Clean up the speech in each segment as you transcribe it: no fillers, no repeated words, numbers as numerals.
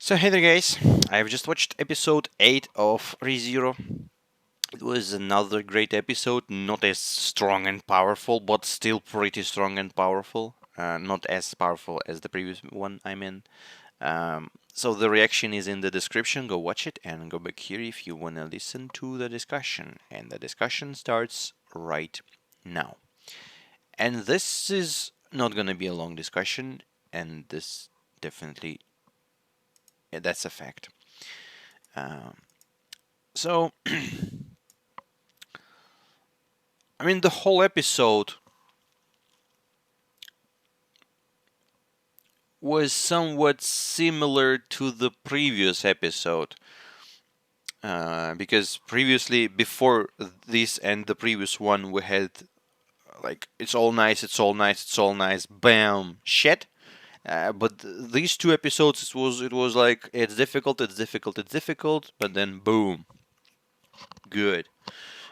So hey there guys, I've just watched episode 8 of ReZero. It was another great episode, not as strong and powerful, but still pretty strong and powerful. Not as powerful as the previous one, I mean. So the reaction is in the description, go watch it and go back here if you wanna listen to the discussion. And the discussion starts right now. And this is not gonna be a long discussion, and this definitely, yeah, that's a fact. Um, So, I mean, the whole episode was somewhat similar to the previous episode. Because previously, before this and the previous one, we had like, it's all nice, it's all nice, it's all nice, bam, shit. But these two episodes, it was like, it's difficult, it's difficult, it's difficult, but then boom, good.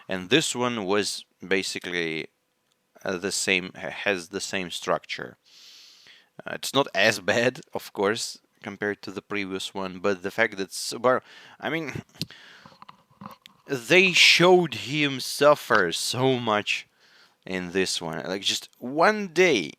And this one was basically the same, has the same structure. It's not as bad, of course, compared to the previous one, but the fact that Subaru, I mean, they showed him suffer so much in this one. Like, just one day,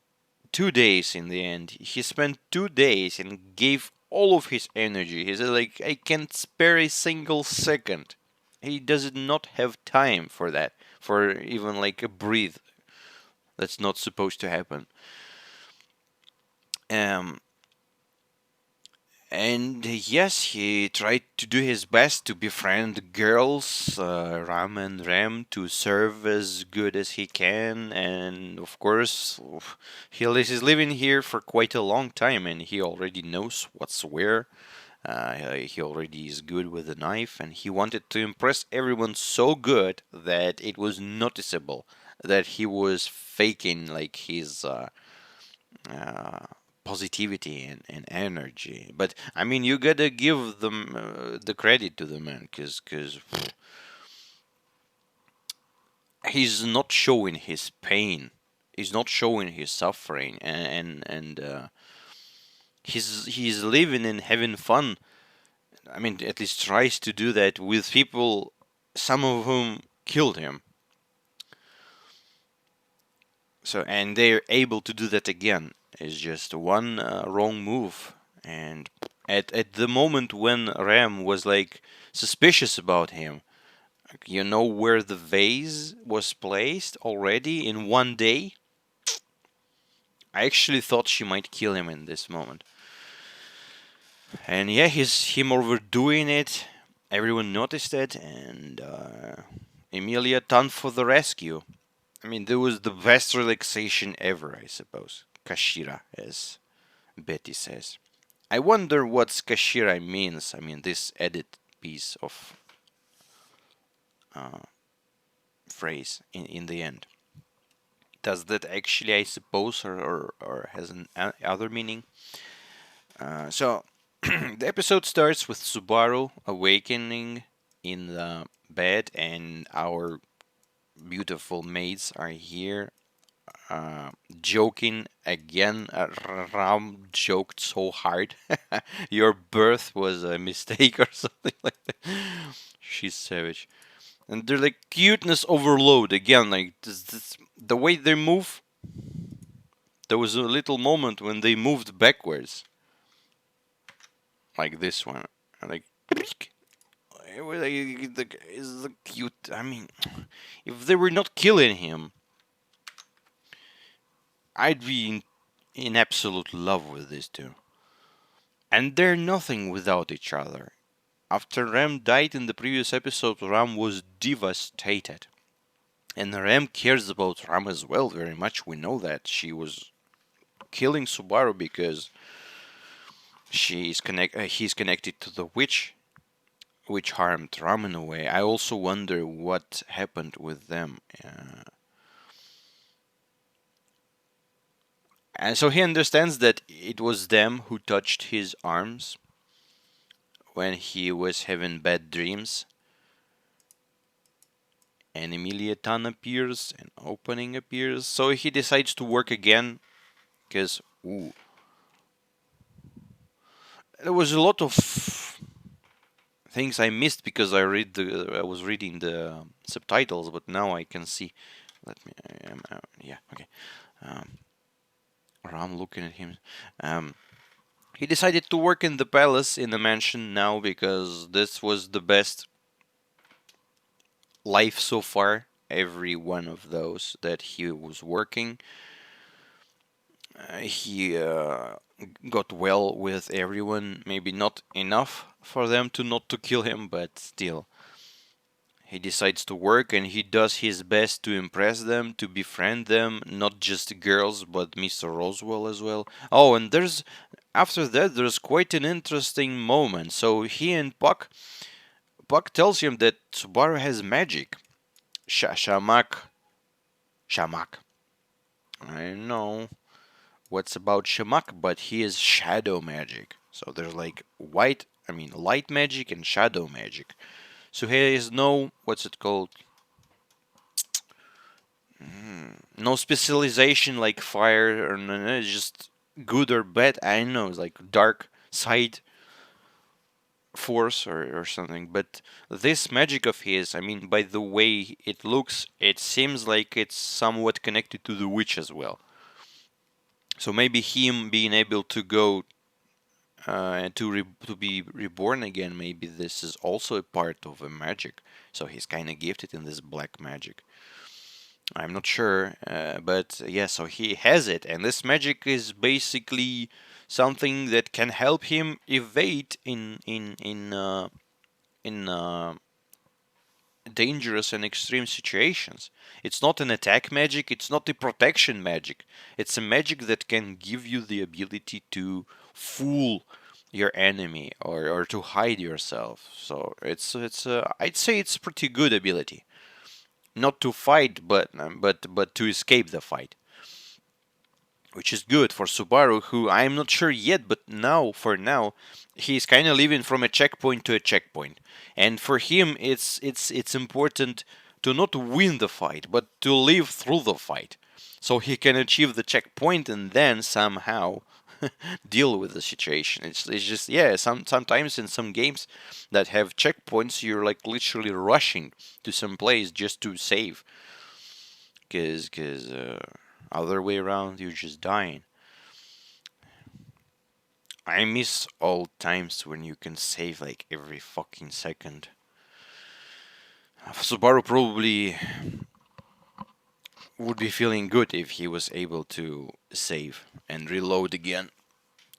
2 days in the end. He spent 2 days and gave all of his energy. He said, like, I can't spare a single second. He does not have time for that, for even like a breathe. That's not supposed to happen. Um, And yes, he tried to do his best to befriend girls, Ram and Ram, to serve as good as he can. And of course, he's living here for quite a long time, and he already knows what's where. He already is good with the knife, and he wanted to impress everyone so good that it was noticeable that he was faking like his uh, positivity and energy. But I mean, you gotta give them the credit to the man, because he's not showing his pain, he's not showing his suffering, and he's living and having fun. I mean, at least tries to do that with people, some of whom killed him. So, and they're able to do that again. It's just one wrong move. And at the moment when Ram was like suspicious about him, you know where the vase was placed already in one day? I actually thought she might kill him in this moment. And yeah, him overdoing it. Everyone noticed it, and Emilia turned for the rescue. I mean, there was the best relaxation ever, I suppose. Kashira, as Betty says. I wonder what Kashira means. I mean, this edit piece of uh, phrase in the end. Does that actually, I suppose, or has an other meaning? So, the episode starts with Subaru awakening in the bed, and our beautiful maids are here joking again. Ram joked so hard. Your birth was a mistake or something like that. She's savage. And they're like cuteness overload again. Like the way they move. There was a little moment when they moved backwards, like this one. Like, it was like is the cute. I mean, if they were not killing him, I'd be in absolute love with these two. And they're nothing without each other. After Ram died in the previous episode, Ram was devastated. And Ram cares about Ram as well very much. We know that she was killing Subaru because he's connected to the witch, which harmed Ram in a way. I also wonder what happened with them. And so he understands that it was them who touched his arms when he was having bad dreams. And Emilia Tan appears, and opening appears. So he decides to work again, because, ooh, There was a lot of things I missed because I was reading the subtitles, but now I can see. Let me. Yeah. Okay. Um, or I'm looking at him. Um, he decided to work in the palace in the mansion now because this was the best life so far. Every one of those that he was working, he got well with everyone. Maybe not enough for them to not to kill him, but still, he decides to work and he does his best to impress them, to befriend them, not just girls, but Mr. Roswell as well. Oh, and after that, there's quite an interesting moment. So he and Puck tells him that Subaru has magic. Shamak. I know what's about Shamak, but he is shadow magic. So there's like light magic and shadow magic. So he is no, what's it called? No specialization like fire or no, just good or bad. I don't know, it's like dark side force or something. But this magic of his, I mean, by the way it looks, it seems like it's somewhat connected to the witch as well. So maybe him being able to go to be reborn again, maybe this is also a part of a magic. So he's kind of gifted in this black magic. I'm not sure, but yeah, so he has it, and this magic is basically something that can help him evade in dangerous and extreme situations. It's not an attack magic, it's not a protection magic. It's a magic that can give you the ability to fool your enemy or to hide yourself. So it's I'd say it's a pretty good ability. Not to fight, but to escape the fight, which is good for Subaru, who I'm not sure yet, but now for now he's kind of living from a checkpoint to a checkpoint, and for him it's important to not win the fight, but to live through the fight, so he can achieve the checkpoint and then somehow deal with the situation. It's just yeah. Sometimes in some games that have checkpoints, you're like literally rushing to some place just to save, because other way around you're just dying. I miss old times when you can save like every fucking second. Subaru probably would be feeling good if he was able to save and reload again.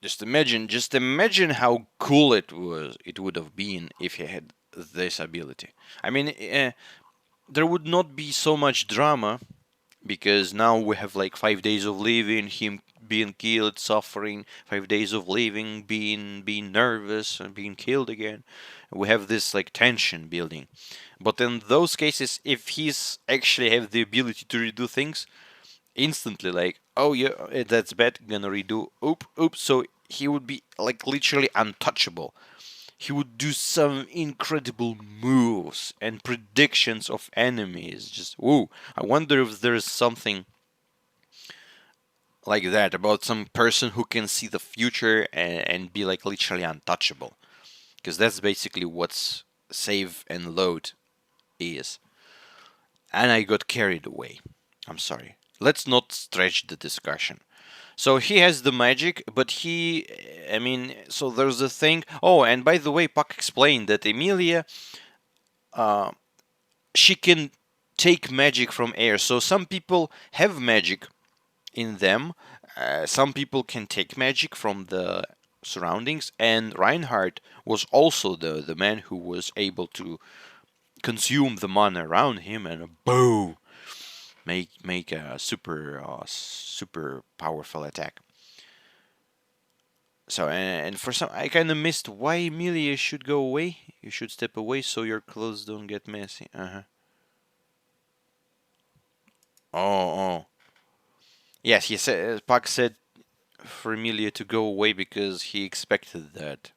Just imagine how cool it would have been if he had this ability. I mean, there would not be so much drama because now we have like 5 days of living, him being killed, suffering, 5 days of living, being nervous and being killed again. We have this like tension building. But in those cases, if he's actually have the ability to redo things instantly, like oh yeah, that's bad, gonna redo, oops, so he would be like literally untouchable. He would do some incredible moves and predictions of enemies. Just whoa! I wonder if there's something like that about some person who can see the future and be like literally untouchable. Because that's basically what's save and load is. And I got carried away. I'm sorry. Let's not stretch the discussion. So he has the magic, but I mean, so there's a thing. Oh, and by the way, Puck explained that Emilia, uh, she can take magic from air. So some people have magic in them. Some people can take magic from the surroundings, and Reinhardt was also the man who was able to consume the mana around him and boom, make a super powerful attack. So and for some, I kind of missed why Emilia should go away. You should step away so your clothes don't get messy. Oh, oh. Yes, he said. Puck said for Emilia to go away because he expected that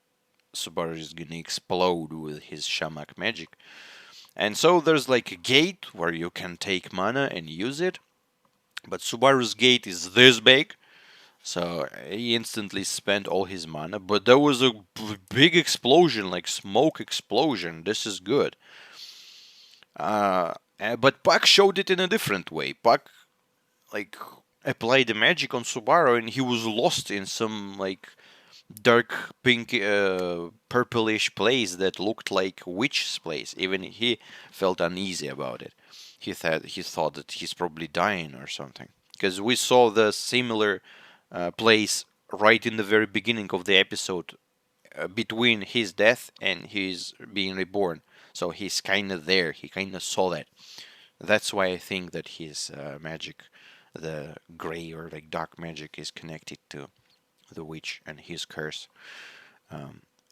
Subaru is gonna explode with his Shamak magic. And so there's like a gate where you can take mana and use it. But Subaru's gate is this big, So he instantly spent all his mana, but there was a big explosion, like smoke explosion. This is good. But Puck showed it in a different way. Puck like applied the magic on Subaru, and he was lost in some like dark pink, purplish place that looked like witch's place. Even he felt uneasy about it. He thought that he's probably dying or something. Because we saw the similar place right in the very beginning of the episode, between his death and his being reborn. So he's kind of there. He kind of saw that. That's why I think that his magic, the gray or like dark magic, is connected to the witch and his curse.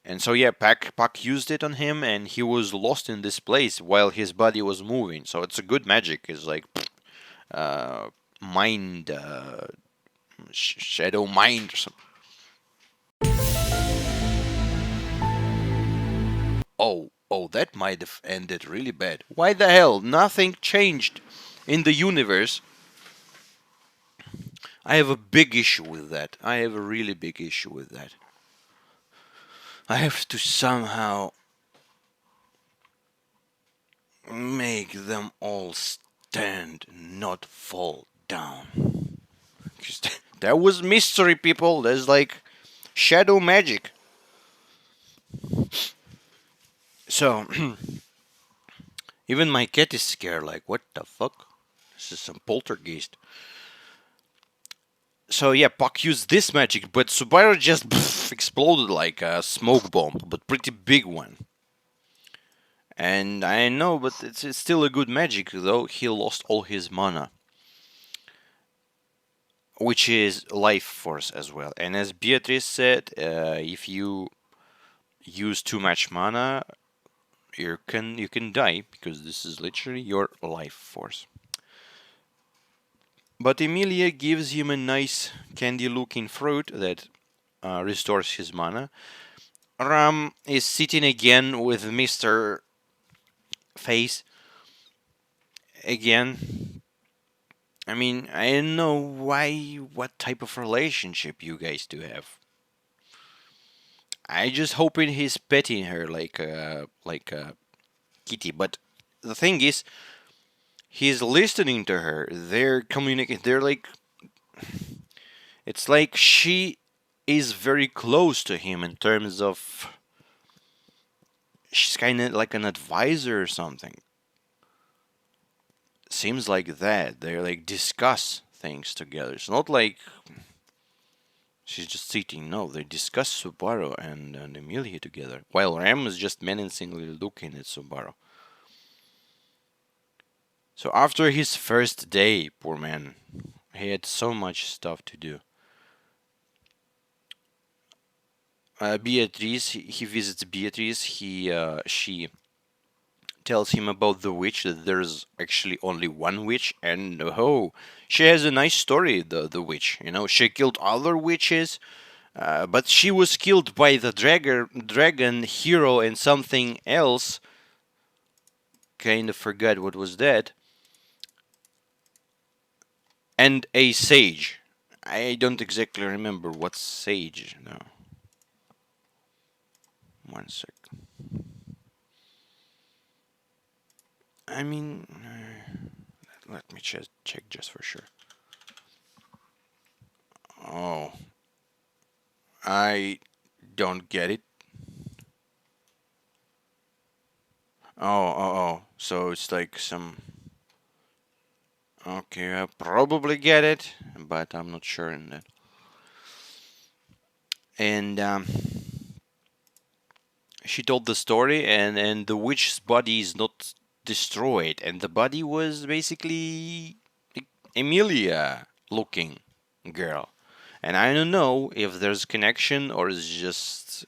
And so yeah, Puck used it on him, and he was lost in this place while his body was moving. So it's a good magic. It's like uh, mind, shadow mind or something. Oh, that might have ended really bad. Why the hell? Nothing changed in the universe. I have a big issue with that. I have a really big issue with that. I have to somehow make them all stand, not fall down. 'Cause that was mystery, people. There's like shadow magic. So, even my cat is scared, like, what the fuck? This is some poltergeist. So yeah, Puck used this magic, but Subaru just exploded like a smoke bomb, but pretty big one. And I know, but it's still a good magic, though he lost all his mana, which is life force as well. And as Beatrice said, if you use too much mana, you can die, because this is literally your life force. But Emilia gives him a nice candy-looking fruit that restores his mana. Ram is sitting again with Mr. Face again. I mean, I don't know what type of relationship you guys do have. I just hoping he's petting her like a kitty. But the thing is, he's listening to her. They're communicating. They're like, it's like she is very close to him in terms of she's kind of like an advisor or something. Seems like that. They like discuss things together. It's not like she's just sitting. No, they discuss Subaru and Emilia together, while Ram is just menacingly looking at Subaru. So after his first day, poor man, he had so much stuff to do. Beatrice, he visits Beatrice. She tells him about the witch, that there's actually only one witch, and oh, she has a nice story. The witch, she killed other witches, but she was killed by the dragon hero and something else. Kind of forgot what was that. And a sage. I don't exactly remember what sage. No. One sec. I mean, let me check just for sure. Oh, I don't get it. Oh. So it's like some. Okay, I probably get it, but I'm not sure in that. And she told the story, and the witch's body is not destroyed, and the body was basically Emilia looking girl. And I don't know if there's connection or it's just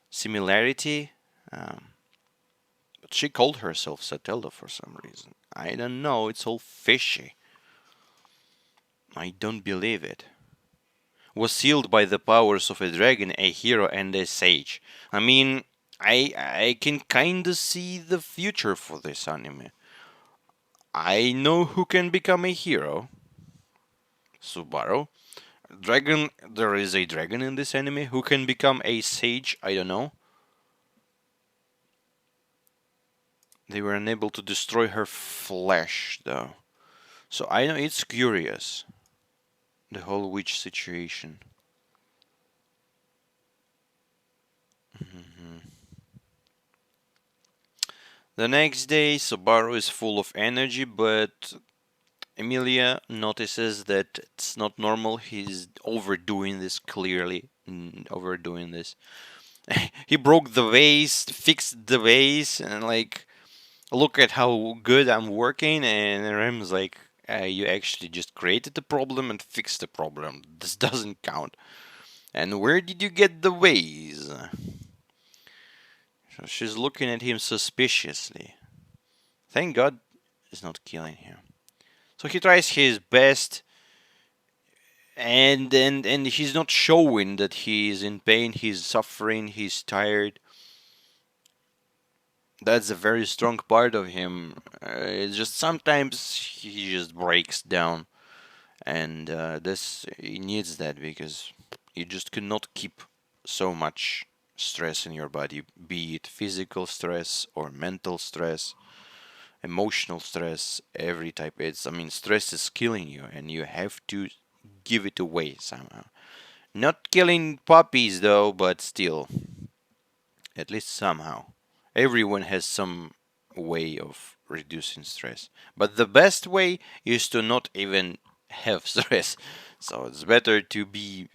similarity. But she called herself Satelda for some reason. I don't know. It's all fishy. I don't believe it. Was sealed by the powers of a dragon, a hero, and a sage. I mean, I can kinda see the future for this anime. I know who can become a hero. Subaru. Dragon, there is a dragon in this anime who can become a sage. I don't know. They were unable to destroy her flesh, though. So I know it's curious. The whole witch situation. Mhm. The next day, Subaru is full of energy, but Emilia notices that it's not normal. He's overdoing this clearly. Overdoing this. He broke the vase, fixed the vase, and like, look at how good I'm working. And Rem's like, you actually just created the problem and fixed the problem. This doesn't count. And where did you get the vase? So she's looking at him suspiciously. Thank God he's not killing him. So he tries his best, and he's not showing that he's in pain, he's suffering, he's tired. That's a very strong part of him. It's just sometimes he just breaks down, and this he needs that because you just cannot keep so much stress in your body, be it physical stress or mental stress, emotional stress, every type. It's, I mean, stress is killing you, and you have to give it away somehow. Not killing puppies though, but still, at least somehow. Everyone has some way of reducing stress. But the best way is to not even have stress. So it's better to be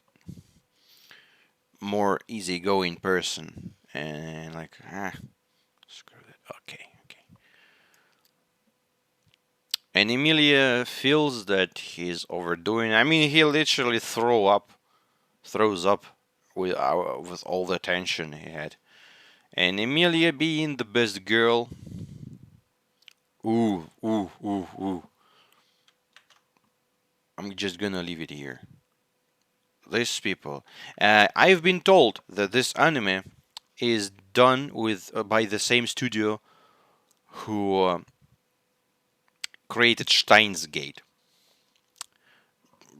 more easygoing person and like, screw it. Okay, okay. And Emilia feels that he's overdoing. I mean, he literally throws up with all the tension he had. And Emilia being the best girl. Ooh, ooh, ooh, ooh. I'm just gonna leave it here. These people. I've been told that this anime is done with by the same studio who created Steins Gate.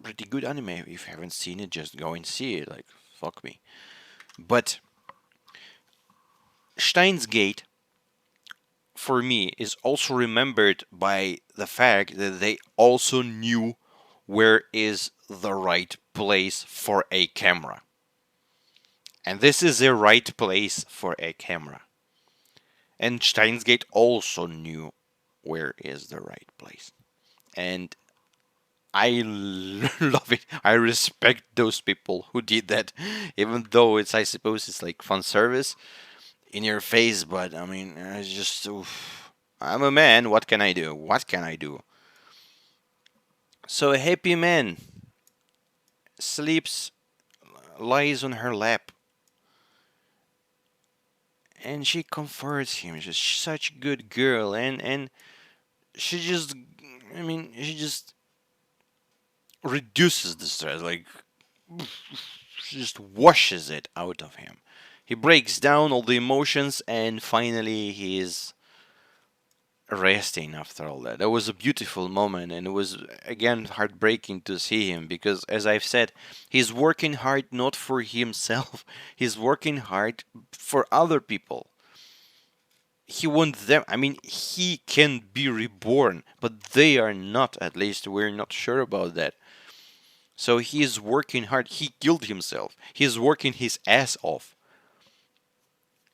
Pretty good anime. If you haven't seen it, just go and see it. Like, fuck me. But Steins Gate, for me, is also remembered by the fact that they also knew where is the right place for a camera. And this is the right place for a camera. And Steins Gate also knew where is the right place. And I love it. I respect those people who did that, even though it's, I suppose, it's like fun service in your face. But I mean, it's just, oof. I'm a man. What can I do? What can I do? So a happy man sleeps, lies on her lap, and she comforts him. She's such a good girl, and she just, I mean, she just reduces the stress. Like, she just washes it out of him. He breaks down all the emotions, and finally he is resting after all that. That was a beautiful moment, and it was again heartbreaking to see him because, as I've said, he's working hard not for himself, he's working hard for other people. He wants them, I mean, he can be reborn, but they are not, at least we're not sure about that. So he is working hard. He killed himself. He's working his ass off,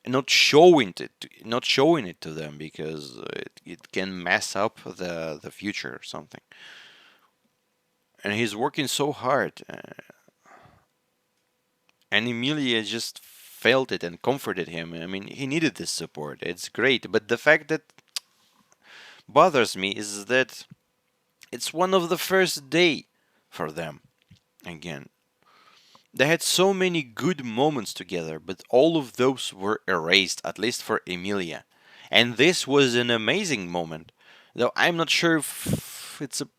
not showing it to them because it can mess up the future or something. And he's working so hard, and Emilia just felt it and comforted him. I mean, he needed this support. It's great, but the fact that bothers me is that it's one of the first day for them again. They had so many good moments together, but all of those were erased, at least for Emilia. And this was an amazing moment, though I'm not sure if it's a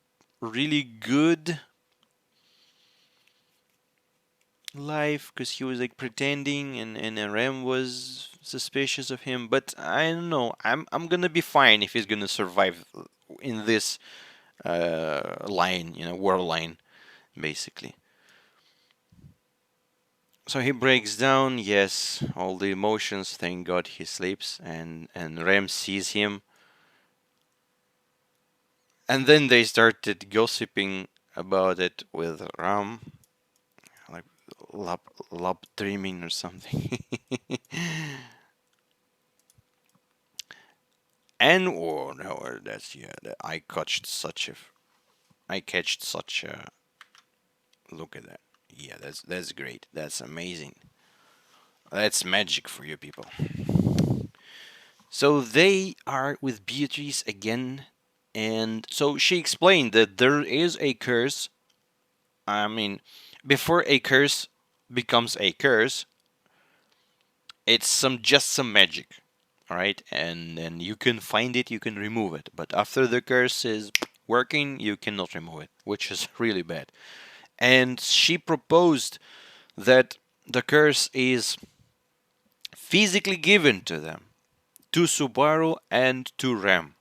really good life because he was like pretending and Rem was suspicious of him. But I don't know. I'm gonna be fine if he's gonna survive in this line, world line, basically. So he breaks down, yes, all the emotions, thank God he sleeps, and Rem sees him. And then they started gossiping about it with Ram, like lab, lab dreaming or something. And oh no, that's yeah, I catched such a look at that. Yeah, that's great. That's amazing. That's magic for you people. So they are with Beatrice again, and so she explained that there is a curse. I mean, before a curse becomes a curse, it's some magic, all right? And then you can find it, you can remove it. But after the curse is working, you cannot remove it, which is really bad. And she proposed that the curse is physically given to them, to Subaru and to Ram.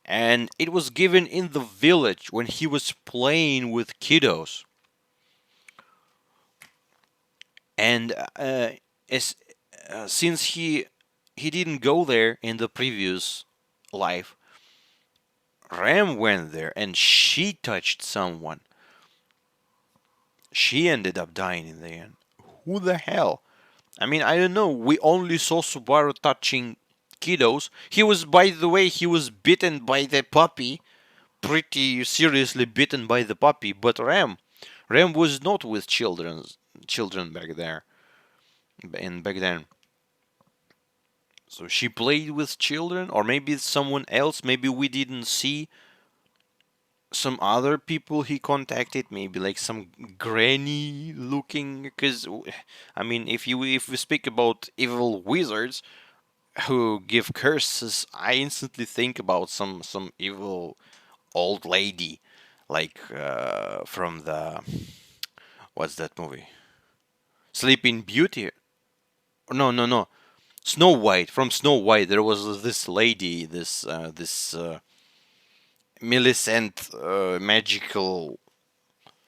And it was given in the village when he was playing with kiddos. And as, since he didn't go there in the previous life, Ram went there and she touched someone. She ended up dying in the end. Who the hell? I mean, I don't know. We only saw Subaru touching kiddos. He was, by the way, he was bitten by the puppy. Pretty seriously bitten by the puppy. But Ram was not with children back there. And back then. So she played with children, or maybe someone else. Maybe we didn't see some other people he contacted, maybe like some granny looking. Because I mean, if we speak about evil wizards who give curses, I instantly think about some evil old lady, like from the what's that movie? Sleeping Beauty. No, no, no. Snow White. From Snow White, there was this lady, this Millicent magical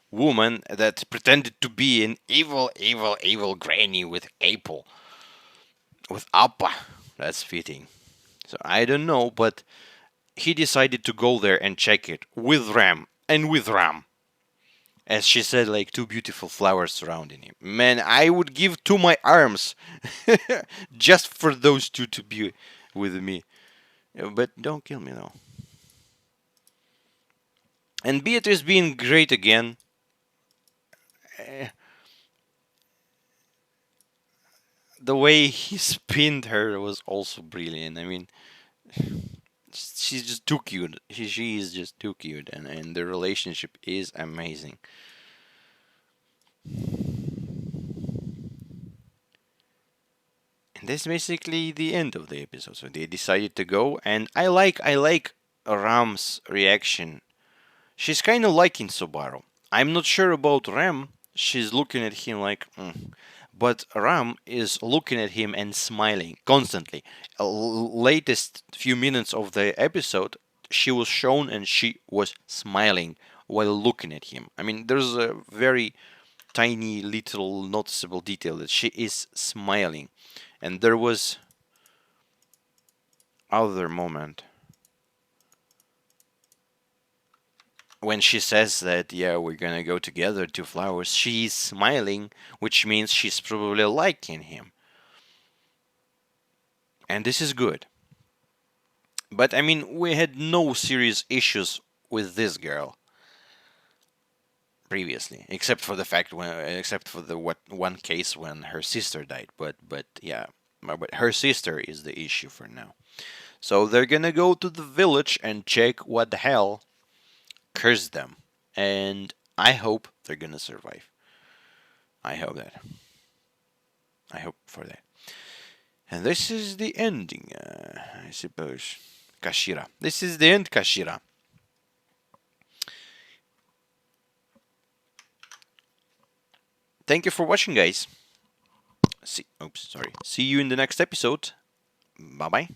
woman that pretended to be an evil granny with Appa. That's fitting. So I don't know, but he decided to go there and check it with Ram and with Ram. As she said, like two beautiful flowers surrounding him. Man, I would give two my arms just for those two to be with me. But don't kill me though. And Beatrice being great again. eh, The way he spinned her was also brilliant. I mean, she's just too cute. She is just too cute, and the relationship is amazing. And that's basically the end of the episode. So they decided to go, and I like Ram's reaction. She's kind of liking Subaru. I'm not sure about Ram. She's looking at him like, but Ram is looking at him and smiling constantly. Latest few minutes of the episode, she was shown and she was smiling while looking at him. I mean, there's a very tiny little noticeable detail that she is smiling. And there was other moment when she says that, yeah, we're gonna go together to flowers, she's smiling, which means she's probably liking him. And this is good. But I mean, we had no serious issues with this girl previously, except for the fact when, except for the what one case when her sister died. But yeah, but her sister is the issue for now. So they're gonna go to the village and check what the hell cursed them, and I hope they're gonna survive. I hope that. I hope for that. And this is the ending, I suppose. Kashira. This is the end, Kashira. Thank you for watching, guys. Oops, sorry. See you in the next episode. Bye bye.